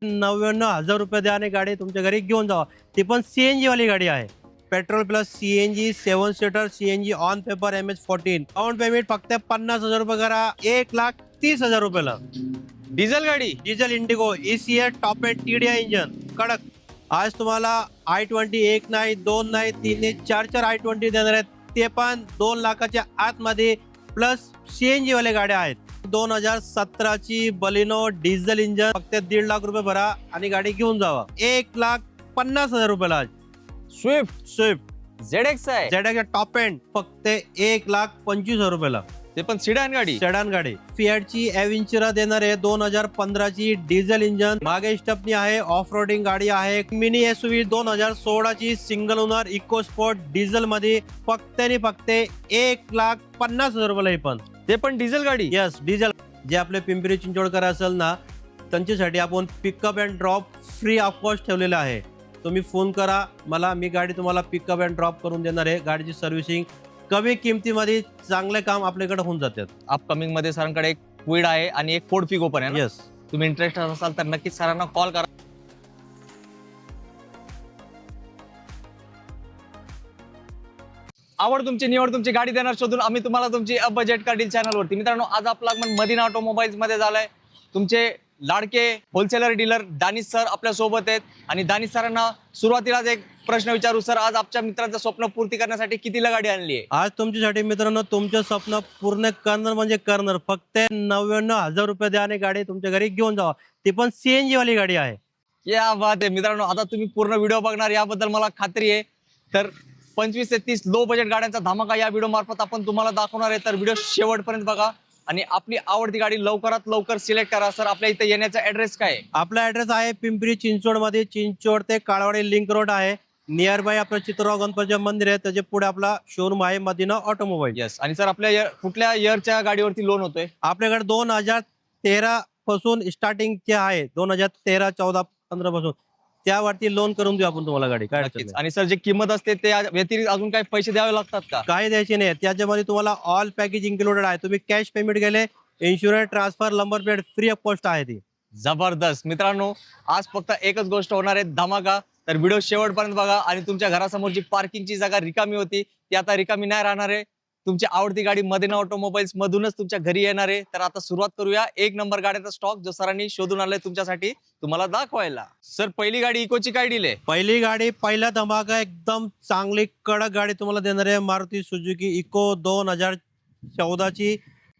99,000 रुपये द्या आणि गाडी तुमच्या घरी घेऊन जावा. ती पण सीएनजी वाली गाडी आहे. Petrol plus CNG 7 seater CNG on paper MS14. Down payment फक्त 50,000 रुपये करा. 1,30,000 रुपयाला. डिझेल गाडी, diesel Indigo ECS top end TDI engine कडक. आज तुम्हाला i20 एक नाही, दोन नाही, तीन नाही, चार i20 देणार आहेत. ते पण 2 लाखाच्या आतमध्ये प्लस सीएनजी वाले गाड्या आहेत. 2017ची बलिनो डिझेल इंजन फक्त 1.5 लाख रुपये भरा आणि गाडी घेऊन जावा. 1,50,000 रुपयाला. आज स्विफ्ट ZX आहे, ZX टॉप एंड फक्त 1,25,000 रुपयाला. ते पण सिडान गाडी. सेडान गाडी. फियाटची एव्हेंचर देणार आहे 2015ची डिझेल इंजन. मागे स्टपनी आहे. ऑफ रोडिंग गाडी आहे. मिनी SUV 2016ची single owner EcoSport diesel मध्ये फक्त 1,50,000 रुपयाला. हे पण ते पण डिझेल गाडी. Yes diesel. जे आपले पिंपरी चिंचवडकर असेल ना त्यांच्यासाठी आपण pickup and drop free of cost ठेवलेलं आहे. तुम्ही फोन करा मला, मी गाडी तुम्हाला पिकअप अँड ड्रॉप करून देणार आहे. गाडीची सर्व्हिसिंग कमी किमतीमध्ये चांगले काम आपल्याकडे होऊन जातात. अपकमिंग मध्ये सरांकडे एक क्विड आहे आणि एक फोर्ड फिगो पण आहे ना? यस. तुम्ही इंटरेस्टेड असाल तर नक्कीच सरांना कॉल करा. आवड तुमची, निवड तुमची, गाडी देणार शोधून आम्ही तुम्हाला तुमची बजेट कार डील चॅनलवरती. मित्रांनो, आज आपला मदीना ऑटोमोबाईल्स मध्ये झालाय. तुमचे लाडके होलसेलर डीलर दानिश सर आपल्या सोबत आहेत आणि दानिश सरांना सुरुवातीलाच एक प्रश्न विचारू. सर, आज आमच्या मित्रांचं स्वप्न पूर्ती करण्यासाठी कितीला गाडी आणली आहे? आज तुमच्यासाठी मित्रांनो तुमचं स्वप्न पूर्ण करणार म्हणजे करणार. फक्त 99,000 रुपये द्या आणि गाडी तुमच्या घरी घेऊन जावा. ती पण सीएनजी वाली गाडी आहे. या बात आहे. मित्रांनो, आता तुम्ही पूर्ण व्हिडिओ बघणार याबद्दल मला खात्री आहे. तर 25 ते 30 लो बजेट गाड्यांचा धमाका या व्हिडिओ मार्फत आपण तुम्हाला दाखवणार आहे. तर व्हिडिओ शेवटपर्यंत बघा आणि आपली आवडती गाडी लवकरात लवकर सिलेक्ट करा. सर, आपल्या इथे येण्याचा ऍड्रेस काय आहे? आपला ऍड्रेस आहे पिंपरी चिंचवड मध्ये. चिंचवड ते काळवाडी लिंक रोड आहे. नियर बाय आपलं चित्रराव गणपती मंदिर आहे. त्याच्या पुढे आपला शोरूम आहे मदीना ऑटोमोबाईल. यस. आणि सर, आपल्या कुठल्या इयरच्या गाडीवरती लोन होतोय? आपल्याकडे 2013 पासून स्टार्टिंगचे आहे. 2013, 14, 15 पासून त्यावरती लोन करून देऊ आपण तुम्हाला गाडी. काय अडचण नक्कीच. नाही. आणि सर, जे किंमत असते ते व्यतिरिक्त अजून काही पैसे द्यावे लागतात का? काही द्यायचे नाही. त्याच्यामध्ये तुम्हाला ऑल पॅकेज इन्क्लुडेड आहे. तुम्ही कॅश पेमेंट केले, insurance, transfer, number plate free of cost आहे ती. जबरदस्त. मित्रांनो, आज फक्त एकच गोष्ट होणार आहे, धमाका. तर व्हिडिओ शेवटपर्यंत बघा आणि तुमच्या घरासमोर जी पार्किंगची जागा रिकामी होती ती आता रिकामी नाही राहणार आहे. तुमची आवडती गाडी मदीना ऑटोमोबाईल्स मधूनच तुमच्या घरी येणार आहे. तर आता सुरुवात करूया. एक नंबर गाड्याचा स्टॉक जो सरांनी शोधून आणलाय तुमच्यासाठी तुम्हाला दाखवायला. सर, पहिली गाडी इकोची काय डील आहे? पहिली गाडी पहिला धमाका एकदम चांगली कडक गाडी तुम्हाला देणार आहे. मारुती सुझुकी इको 2014ची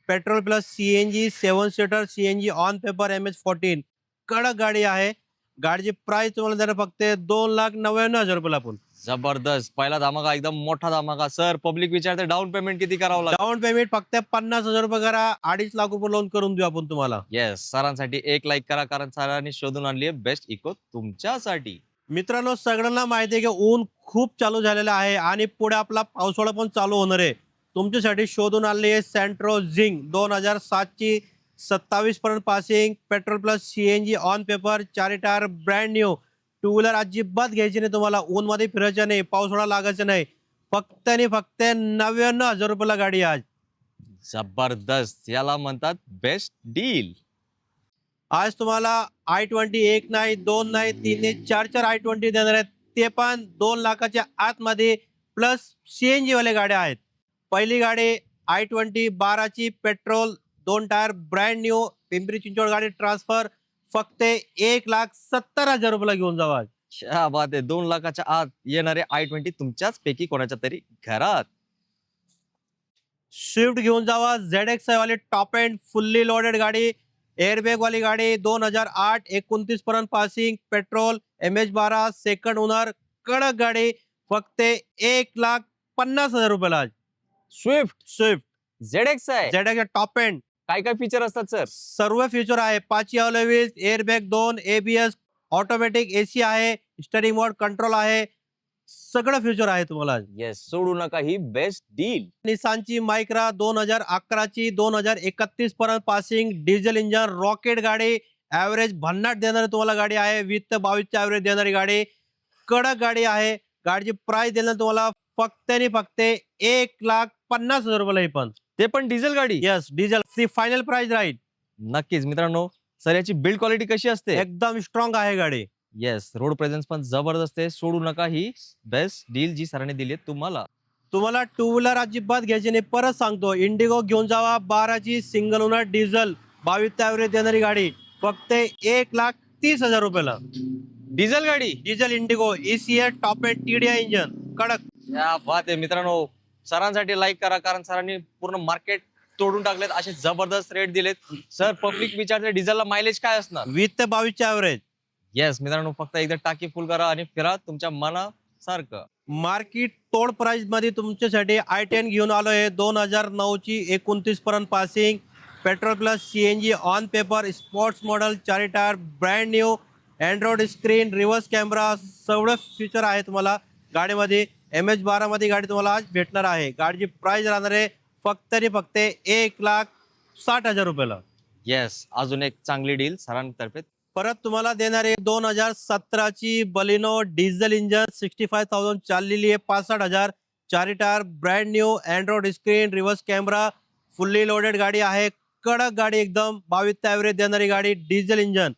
petrol plus CNG 7 seater CNG on paper MS14 कडक गाडी आहे. गाडीची प्राइस तुम्हाला देणार फक्त 2,99,000 रुपयाला. आपण जबरदस्त. पहिला धमाका, एकदम मोठा धमाका. सर, पब्लिक विचारते डाऊन पेमेंट किती करावं लागेल? डाऊन पेमेंट फक्त 50,000 रुपये करा. 2.5 लाख रुपये लोन करून देऊ आपण तुम्हाला. येस. सरांसाठी एक लाईक करा, कारण सरांनी शोधून आणली आहे बेस्ट इको तुमच्यासाठी. मित्रांनो, सगळ्यांना माहिती आहे की ऊन खूप चालू झालेलं आहे आणि पुढे आपला पावसाळा पण चालू होणार आहे. तुमच्यासाठी शोधून आणली आहे सेंट्रो झिंग 2007ची 27 पर्यंत passing. Petrol plus CNG on paper, 4 tyre, brand new. Two wheeler अजिबात घ्यायची नाही तुम्हाला. ऊन मध्ये फिरायचं नाही, पावसाळा लागायचं नाही. फक्त आणि फक्त 99,000 रुपयाला गाडी आज. जबरदस्त. याला म्हणतात बेस्ट डील. आज तुम्हाला i20 एक नाही, दोन नाही, तीन नाही, चार i20 देणार आहेत. ते पण 2 लाखाच्या आतमध्ये प्लस सीएनजी वाले गाड्या आहेत. पहिली गाडी i20 12ची petrol, 2 tyre, brand new. Pimpri Chinchwad गाडी ट्रान्सफर फक्त 1,70,000 रुपयाला घेऊन जावा. क्या बात आहे. 2 लाखाच्या आत येणारे i20 तुमच्याच पैकी कोणाच्या तरी घरात. स्विफ्ट घेऊन जावा. ZX वाली टॉप एंड फुल्ली लोडेड गाडी. एअरबॅग वाली गाडी 2008 29 पर्यंत passing. Petrol MS12 second owner कडक गाडी फक्त 1,50,000 रुपयाला. स्विफ्ट ZX आहे. ZX top end. काय काय फीचर असतात सर? सर्व फीचर आहे. 5 अलोव्हिल्स, एअरबॅग 2, ABS, ऑटोमॅटिक AC आहे, स्टीअरिंग मोड कंट्रोल आहे. सगळं फ्युचर आहे तुम्हाला. येस. सोडू नका ही बेस्ट डील. निसानची मायक्रा 2011ची 2031 पर्यंत पासिंग. डिझेल इंजन रॉकेट गाडी. ऍव्हरेज भन्नाट देणारी तुम्हाला गाडी आहे. 20 ते 22 ऍव्हरेज देणारी गाडी. कडक गाडी आहे. गाडीची प्राइस देणार तुम्हाला फक्त आणि फक्त 1,50,000 रुपयाला. हे पण ते पण डिझेल गाडी. Yes diesel. ती फायनल प्राइस राहील. नक्कीच मित्रांनो, सर याची बिल्ड क्वालिटी कशी असते? एकदम स्ट्रॉंग आहे गाडी. येस, रोड प्रेझेन्स पण जबरदस्त आहे. सोडू नका ही बेस्ट डील जी सरांनी दिली आहे तुम्हाला. तुम्हाला टू व्हीलर अजिबात घ्यायची नाही. परत सांगतो, इंडिगो घेऊन जावा. 12ची सिंगल ओनर डिझेल 22 ॲव्हरेज देणारी गाडी फक्त 1,30,000 रुपयाला. डिझेल गाडी, diesel Indigo ECS top end TDI engine कडक. या बात आहे मित्रांनो. सरांसाठी लाईक करा, कारण सरांनी पूर्ण मार्केट तोडून टाकलेत. असे जबरदस्त रेट दिलेत. सर पब्लिक विचारते डिझेलला मायलेज काय असणार? 20 ते 22 ॲव्हरेज. येस मित्रांनो, फक्त एकदा टाकी फुल करा आणि फिरा तुमच्या मनासारखं. मार्केट तोड प्राइस मध्ये तुमच्यासाठी i10 घेऊन आलोय. 2009 ची 29 पर्यंत passing, petrol plus CNG on paper, sports model, 4 tyre, brand new, Android screen, reverse camera, सगळं फीचर आहे तुम्हाला गाडीमध्ये. MH12 मध्ये गाडी तुम्हाला आज भेटणार आहे. गाडीची प्राइस राहणार आहे फक्त 1,60,000 रुपयाला. येस, अजून एक चांगली डील सरांतर्फे. परत तुम्हाला देणार आहे 2017 ची बलिनो डिझेल इंजन, 65,000 चाललेली आहे, 65,000, 4 tyre, brand new, Android screen, reverse camera, fully loaded गाडी आहे. कडक गाडी एकदम, 22 ॲव्हरेज देणारी गाडी, डिझेल इंजन.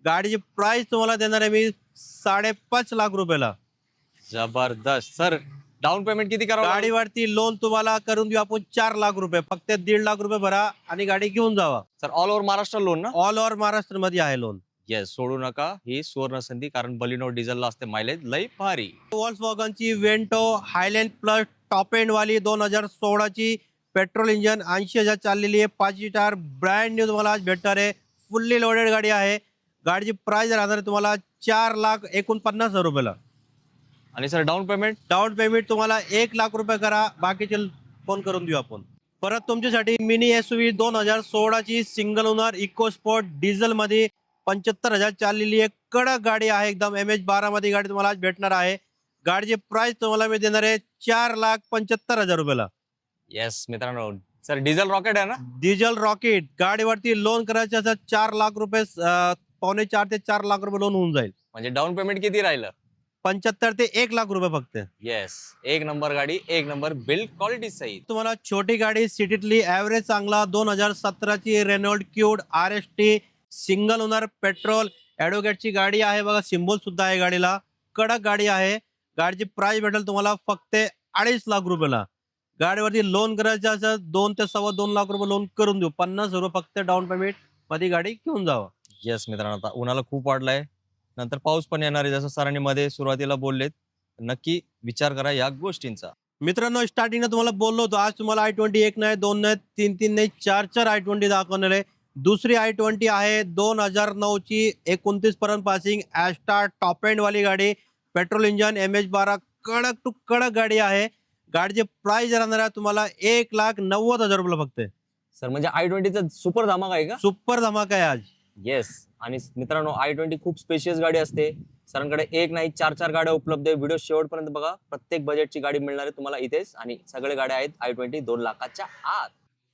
गाडीची प्राइस तुम्हाला देणार आहे मी 5.5 लाख रुपयाला. जबरदस्त. सर डाऊन पेमेंट किती करावं? गाडीवरती लोन तुम्हाला करून देऊ आपण 4 लाख रुपये. फक्त 1.5 लाख रुपये भरा आणि गाडी घेऊन जावा. Sir all over Maharashtra loan ना? ऑल ओव्हर महाराष्ट्र मध्ये आहे लोन. येस, सोडू नका ही सुवर्ण संधी, कारण बलिनो डिझेलला असते मायलेज लई भारी. वॉल्क्सवॅगनची Vento highline plus top end वाली 2016 ची पेट्रोल इंजन, 80,000 चाललेली आहे, 5 टायर, ब्रँड न्यू तुम्हाला आज भेटणार आहे. फुल्ली लोडेड गाडी आहे. गाडीची प्राइस राहणार आहे तुम्हाला 4,49,000 रुपयाला. आणि sir down payment? Down payment तुम्हाला 1 लाख रुपये करा, बाकीचे फोन करून देऊ आपण. परत तुमच्यासाठी मिनी SUV 2016 ची single owner EcoSport diesel मध्ये, 75,000 चाललेली आहे. कडक गाडी आहे एकदम. MH12 मध्ये गाडी तुम्हाला आज भेटणार आहे. गाडीची प्राइस तुम्हाला मी देणार आहे 4,75,000 रुपयाला. येस मित्रांनो, सर डिझेल रॉकेट आहे ना? Diesel rocket. गाडीवरती लोन करायचे असं 4 लाख रुपये, 3.25 ते 4 लाख रुपये लोन होऊन जाईल. म्हणजे डाऊन पेमेंट किती राहिलं? 75 ते 1 लाख रुपये फक्त. येस, एक नंबर गाडी, एक नंबर बिल्ड क्वालिटी सहित. तुम्हाला छोटी गाडी सिटीतली ॲव्हरेज चांगला 2017 ची Renault Kwid RST single owner petrol ॲडव्होकेटची गाडी आहे बघा. सिम्बॉल सुद्धा आहे गाडीला. कडक गाडी आहे. गाडीची प्राइस भेटेल तुम्हाला फक्त 2.5 लाख रुपयाला. गाडीवरती लोन करायचं असेल 2 ते 2.25 लाख रुपये लोन करून देऊ. 50 रुपये फक्त डाऊन पेमेंट मध्ये गाडी घेऊन जावा. येस मित्रांनो, आता उन्हाला खूप वाढलाय, नंतर पाऊस पण येणार आहे, जसं सरांनी मध्ये सुरुवातीला बोललेत. नक्की विचार करा या गोष्टींचा. मित्रांनो, स्टार्टिंगला तुम्हाला बोललो होतो, आज तुम्हाला i20 1 नाही, 2 नाही, 3 नाही, 4 i20 दाखवणार आहे. दुसरी i20 आहे 2009 ची 29 पर्यंत पासिंग, ॲस्टा टॉप एंड वाली गाडी, पेट्रोल इंजन, MH12, कडक टू कडक गाडी आहे. गाडीची प्राइस राहणार आहे तुम्हाला 1,90,000 रुपये फक्त. सर म्हणजे i20चा सुपर धमाका आहे का? सुपर धमाका आहे आज. येस. आणि मित्रांनो, i20 खूप स्पेशियस गाडी असते. सरांकडे एक नाही 4 गाड्या उपलब्ध आहे. व्हिडिओ शेवटपर्यंत बघा. प्रत्येक बजेटची गाडी मिळणार आहे तुम्हाला इथेच, आणि सगळे गाड्या आहेत i20 2 लाखाच्या आत.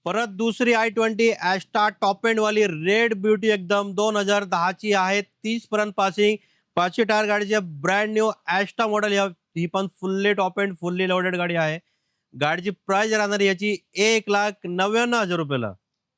परत दुसरी i20 ॲस्टा टॉप एंड वाली रेड ब्युटी एकदम 2010 ची आहे, 30 पर्यंत पासिंग, 5 टायर गाडीचे, ब्रँड न्यू ॲस्टा मॉडेल. ही पण fully top end fully loaded गाडी आहे. गाडीची प्राइस राहणार याची 1,99,000 रुपयाला.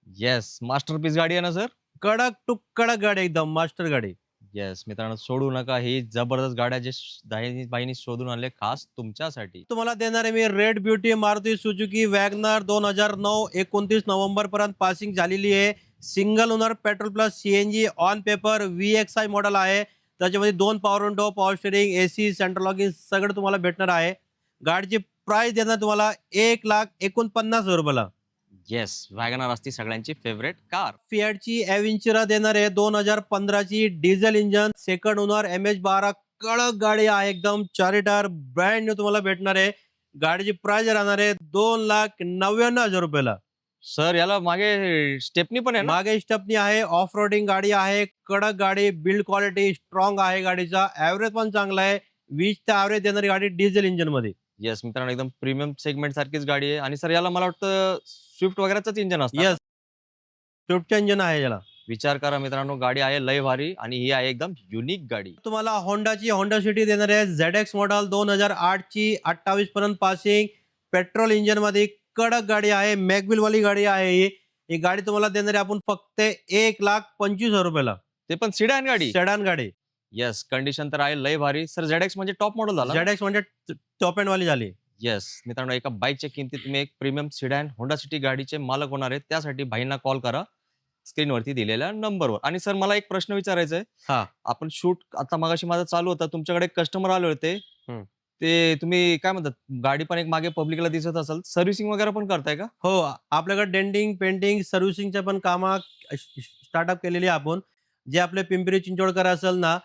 येस, मास्टरपीस गाडी आहे ना सर? कडक टू कडक गाडी एकदम मास्टर गाडी. येस मित्रांनो, सोडू नका ही जबरदस्त गाड्या जे बाईंनी शोधून आणले खास तुमच्यासाठी. तुम्हाला देणार आहे मी red beauty Maruti Suzuki WagonR 2009, 29 November पर्यंत पासिंग झालेली आहे. Single owner petrol plus CNG on paper, VXI model आहे. त्याच्यामध्ये 2 power window, power steering, AC, central locking सगळं तुम्हाला भेटणार आहे. गाडीची प्राइस देणार तुम्हाला 1,49,000 रुपयाला. येस, वॅगनर असती सगळ्यांची फेवरेट कार. फियाटची ॲव्हेंचर देणार आहे 2015 ची diesel engine, second owner, MH12, कडक गाडी आहे एकदम, 4 टायर, ब्रँड न्यू तुम्हाला भेटणार आहे. गाडीची प्राइस राहणार आहे 2,99,000 रुपयाला. सर याला मागे स्टेपनी पण आहे ना? मागे स्टेपनी आहे. ऑफ रोडिंग गाडी आहे. कडक गाडी, बिल्ड क्वालिटी स्ट्रॉंग आहे गाडीचा. ॲव्हरेज पण चांगला आहे. 20 ते ॲव्हरेज देणारी गाडी डिझेल इंजन मध्ये. येस मित्रांनो, एकदम प्रीमियम सेगमेंट सारखीच गाडी आहे. आणि सर याला मला वाटतं स्विफ्ट वगैरेच इंजन असतं. येस, स्विफ्टचं इंजन आहे याला. विचार करा मित्रांनो, गाडी आहे लय भारी, आणि ही आहे एकदम युनिक गाडी. तुम्हाला होंडाची होंडा सिटी देणार आहे. ZX मॉडेल 2008 ची, 28 पर्यंत पासिंग, पेट्रोल इंजन मध्ये, कडक गाडी आहे. मॅगविल वाली गाडी आहे ही. ही गाडी तुम्हाला देणार आहे आपण फक्त 1,25,000 रुपयाला. ते पण सिडॅन गाडी. सेडान गाडी. येस, कंडिशन तर आहे लय भारी. सर ZX म्हणजे टॉप मॉडेल झाला. ZX म्हणजे टॉप एंड वाली झाली. येस मित्रांनो, एका बाईकच्या किमतीत तुम्ही एक प्रीमियम सिडॅन होंडा सिटी गाडीचे मालक होणार आहेत. त्यासाठी भाईंना कॉल करा स्क्रीनवरती दिलेल्या नंबरवर. आणि सर मला एक प्रश्न विचारायचा आहे. हा. आपण शूट आता मगाशी माझा चालू होता, तुमच्याकडे कस्टमर आले होते. हम्म. ते तुम्ही काय म्हणतात, गाडी पण एक मागे पब्लिकला दिसत असेल, सर्व्हिसिंग वगैरे पण करताय का? हो, आपल्याकडे डेंटिंग, पेंटिंग, सर्व्हिसिंगच्या पण कामा स्टार्टअप केलेली आहे आपण. जे आपले पिंपरी चिंचवडकर असेल ना,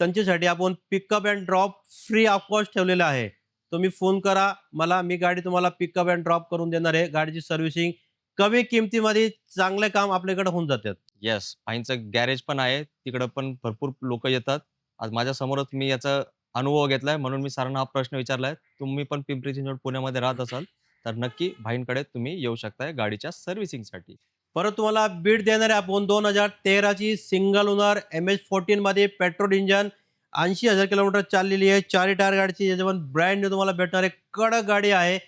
त्यांच्यासाठी आपण pickup and drop free of cost ठेवलेलं आहे. तुम्ही फोन करा मला, मी गाडी तुम्हाला पिकअप अँड ड्रॉप करून देणार आहे. गाडीची सर्व्हिसिंग कमी किमतीमध्ये चांगले काम आपल्याकडे होऊन जातात. येस, भाईंचं गॅरेज पण आहे, तिकडं पण भरपूर लोक येतात. आज माझ्या समोरच मी याचा अनुभव घेतलाय, म्हणून मी सरांना हा प्रश्न विचारलाय. तुम्ही पण पिंपरी चिंचवड पुण्यामध्ये राहत असाल तर नक्की भाईंकडे तुम्ही येऊ शकताय गाडीच्या सर्व्हिसिंगसाठी. परत तुम्हाला बीट देणार आहे आपण 2013ची सिंगल ओनर MH14 मध्ये पेट्रोल इंजन, 80,000 किलोमीटर चाललेली आहे. 4 टायर गाडीची याच्यावर ब्रँड न्यू तुम्हाला भेटणार आहे. कडक गाडी आहे.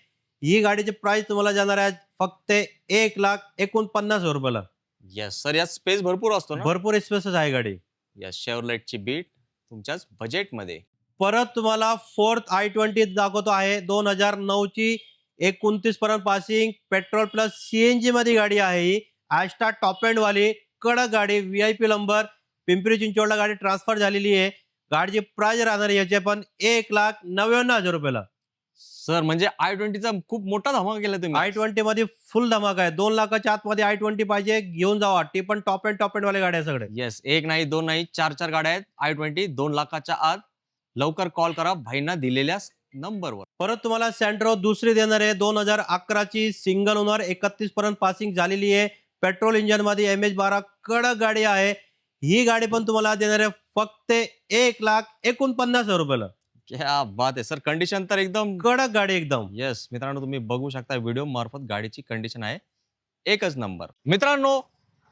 ही गाडीची प्राइस तुम्हाला जाणार आहे फक्त 1,49,000 रुपयाला. येस सर, यात स्पेस भरपूर असतो ना. भरपूर स्पेसच आहे गाडी. या शेवरलेटची बीट तुमच्याच बजेटमध्ये. परत तुम्हाला फोर्थ i20 दाखवतो आहे. 2009ची 29 पर्यंत पासिंग, पेट्रोल प्लस CNG मध्ये गाडी आहे. ही ॲस्टा टॉप एंड वाली कडक गाडी, VIP नंबर. पिंपरी चिंचवडला गाडी ट्रान्सफर झालेली आहे. गाडीची प्राइस राहणार आहे याची पण 1,99,000 रुपयाला. सर म्हणजे i20चा खूप मोठा धमाका केला तुम्ही. i20 मध्ये फुल धमाका आहे. 2 लाखाच्या आतमध्ये i20 पाहिजे घेऊन जावा. ती पण टॉप एंड वाले गाड्या सगळे. येस, एक नाही दोन नाही चार गाड्या आहेत i20 2 लाखाच्या आत. लवकर कॉल करा भाईंना दिलेल्या नंबरवर. परत तुम्हाला सेंट्रो दुसरी देणार आहे. 2011ची सिंगल ओनर, 31 पर्यंत पासिंग झालेली आहे. पेट्रोल इंजन मध्ये MH12 कडक गाडी आहे. ही गाडी पण तुम्हाला देणार आहे फक्त 1,49,000 रुपयाला. क्या बात आहे सर, कंडिशन तर एकदम कडक गाडी एकदम. येस मित्रांनो, तुम्ही बघू शकता व्हिडिओ मार्फत गाडीची कंडिशन आहे एकच नंबर. मित्रांनो,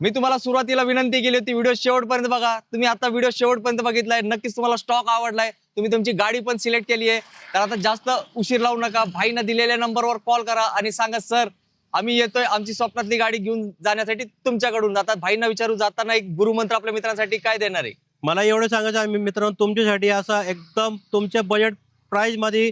मी तुम्हाला सुरुवातीला विनंती केली होती व्हिडिओ शेवटपर्यंत बघा. तुम्ही आता व्हिडिओ शेवटपर्यंत बघितलाय, नक्कीच तुम्हाला स्टॉक आवडलाय, तुम्ही तुमची गाडी पण सिलेक्ट केली आहे. तर आता जास्त उशीर लावू नका, भाईंना दिलेल्या नंबरवर कॉल करा आणि सांगा सर आम्ही येतोय आमची स्वप्नातली गाडी घेऊन जाण्यासाठी तुमच्याकडून. आता भाईंना विचारू जाताना एक गुरुमंत्र आपल्या मित्रांसाठी काय देणार आहे? मला एवढं सांगायचं आहे मित्रांनो, तुमच्यासाठी असा एकदम तुमच्या बजेट प्राइस मध्ये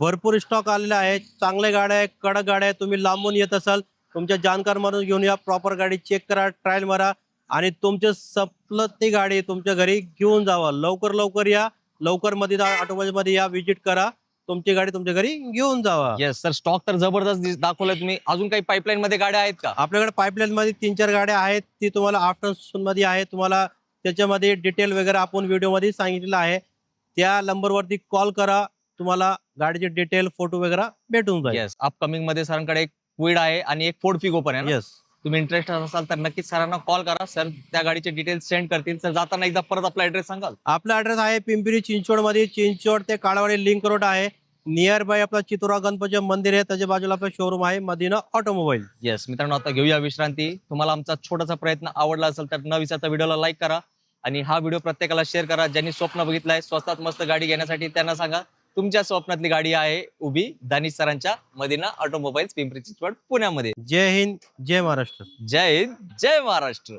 भरपूर स्टॉक आलेला आहे. चांगल्या गाड्या आहे, कडक गाड्या आहे. तुम्ही लांबून येत असाल, तुमच्या जाणकार म्हणून घेऊन या. प्रॉपर गाडी चेक करा, ट्रायल मारा आणि तुमच्या सपनातली गाडी तुमच्या घरी घेऊन जावा. लवकर या, लवकर मध्ये ऑटोमोबाईल या, व्हिजिट करा, तुमची गाडी तुमच्या घरी घेऊन जावा. येस सर, स्टॉक तर जबरदस्त दाखवलाय तुम्ही. अजून काही पाईपलाईन मध्ये गाड्या आहेत का? आपल्याकडे पाईपलाईन मध्ये 3-4 गाड्या आहेत. ती तुम्हाला आफ्टरसून मध्ये आहे. तुम्हाला त्याच्यामध्ये डिटेल वगैरे आपण व्हिडिओ मध्ये सांगितलेलं आहे. त्या नंबरवरती कॉल करा, तुम्हाला गाडीचे डिटेल फोटो वगैरे भेटून जाईल. येस, अपकमिंग मध्ये सरांकडे एक क्विड आहे आणि एक फोर्ड फिगो पण आहे ना. येस, तुम्ही इंटरेस्टेड असाल तर नक्कीच सरांना कॉल करा. सर त्या गाडीचे डिटेल्स सेंड करतील. सर जाताना एकदा परत आपला ऍड्रेस सांगाल? आपला ऍड्रेस आहे पिंपरी चिंचवड मध्ये. चिंचवड ते काळावाडी लिंक रोड आहे. नियर बाय आपला चितुरा गणपती मंदिर आहे, त्याच्या बाजूला आपला शोरूम आहे मदीना ऑटोमोबाईल. येस मित्रांनो, आता घेऊया विश्रांती. तुम्हाला आमचा छोटासा प्रयत्न आवडला असेल तर न विसरता व्हिडिओला लाईक करा आणि हा व्हिडिओ प्रत्येकाला शेअर करा. ज्यांनी स्वप्न बघितलंय स्वस्तात मस्त गाडी घेण्यासाठी त्यांना सांगा तुमच्या स्वप्नातली गाडी आहे उभी दानिश सरांच्या मदीना ऑटोमोबाईल्स पिंपरी चिंचवड पुण्यामध्ये. जय हिंद, जय महाराष्ट्र. जय हिंद, जय महाराष्ट्र.